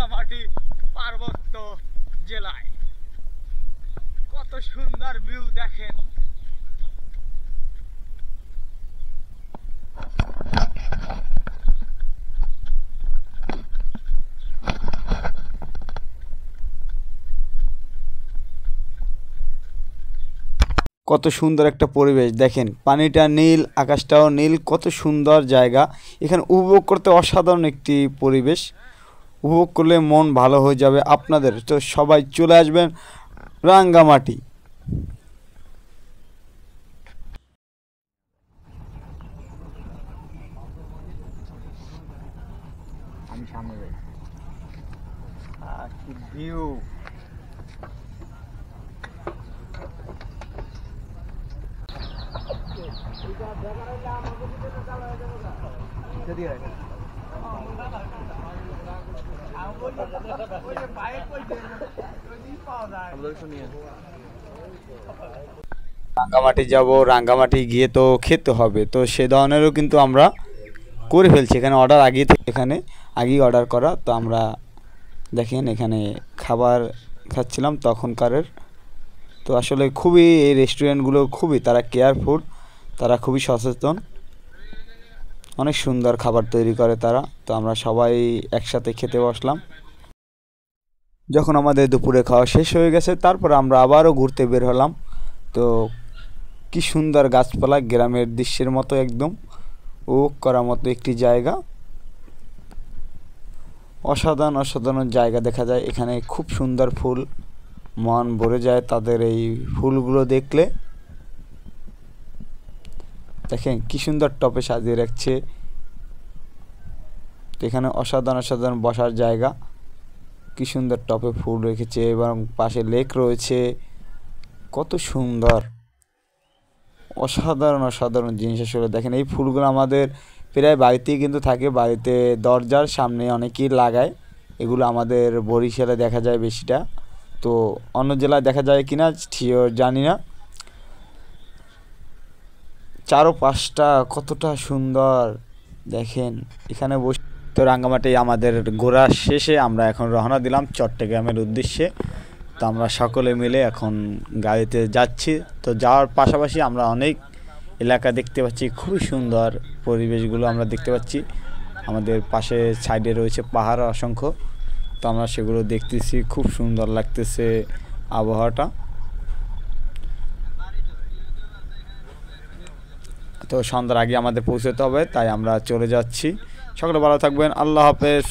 রাঙ্গামাটি পার্বত্য জেলায়। কত সুন্দর ভিউ দেখেন। কত সুন্দর একটা পরিবেশ দেখেন, পানিটা নীল, আকাশটাও নীল, কত সুন্দর জায়গা। এখানে উপভোগ করতে অসাধারণ একটি পরিবেশ, উপভোগ করলে মন ভালো হয়ে যাবে আপনাদের। তো সবাই চলে আসবেন রাঙ্গামাটি। আমি সামনে যাই। কি ভিউ! রাঙ্গামাটি যাব, রাঙ্গামাটি গিয়ে তো খেতে হবে, তো সে ধরনেরও কিন্তু আমরা করে ফেলছি। এখানে অর্ডার আগেই থেকে, এখানে আগেই অর্ডার করা। তো আমরা দেখেন এখানে খাবার খাচ্ছিলাম তখনকারের। তো আসলে খুবই এই রেস্টুরেন্টগুলো খুবই তারা কেয়ারফুল, তারা খুবই সচেতন, অনেক সুন্দর খাবার তৈরি করে তারা। তো আমরা সবাই একসাথে খেতে বসলাম। যখন আমাদের দুপুরে খাওয়া শেষ হয়ে গেছে, তারপর আমরা আবারও ঘুরতে বের হলাম। তো কি সুন্দর গাছপালা, গ্রামের দৃশ্যের মতো একদম উপভোগ করার মতো একটি জায়গা। অসাধারণ অসাধারণ জায়গা দেখা যায় এখানে, খুব সুন্দর ফুল, মন ভরে যায় তাদের এই ফুলগুলো দেখলে। দেখেন কি সুন্দর টপে সাজিয়ে রাখছে। এখানে অসাধারণ অসাধারণ বসার জায়গা, কি সুন্দর টপে ফুল রেখেছে এবং পাশে লেক রয়েছে। কত সুন্দর, অসাধারণ অসাধারণ জিনিস আসলে। দেখেন এই ফুলগুলো আমাদের প্রায় বাড়িতেই কিন্তু থাকে, বাড়িতে দরজার সামনে অনেকেই লাগায়। এগুলো আমাদের বরিশালে দেখা যায় বেশিটা, তো অন্য জেলায় দেখা যায় কিনা শিওর জানি না। চারপাশটা কতটা সুন্দর দেখেন এখানে বসে। তো রাঙ্গামাটি আমাদের ঘোরা শেষে আমরা এখন রওনা দিলাম চট্টগ্রামের উদ্দেশ্যে। তো আমরা সকলে মিলে এখন গাড়িতে যাচ্ছি। তো যাওয়ার পাশাপাশি আমরা অনেক এলাকা দেখতে পাচ্ছি, খুবই সুন্দর পরিবেশগুলো আমরা দেখতে পাচ্ছি। আমাদের পাশে সাইডে রয়েছে পাহাড় অসংখ্য, তো আমরা সেগুলো দেখতেছি, খুব সুন্দর লাগতেছে আবহাওয়াটা। তো সন্ধ্যার আগে আমাদের পৌঁছতে হবে, তাই আমরা চলে যাচ্ছি। সকলে ভালো থাকবেন, আল্লাহ হাফেজ।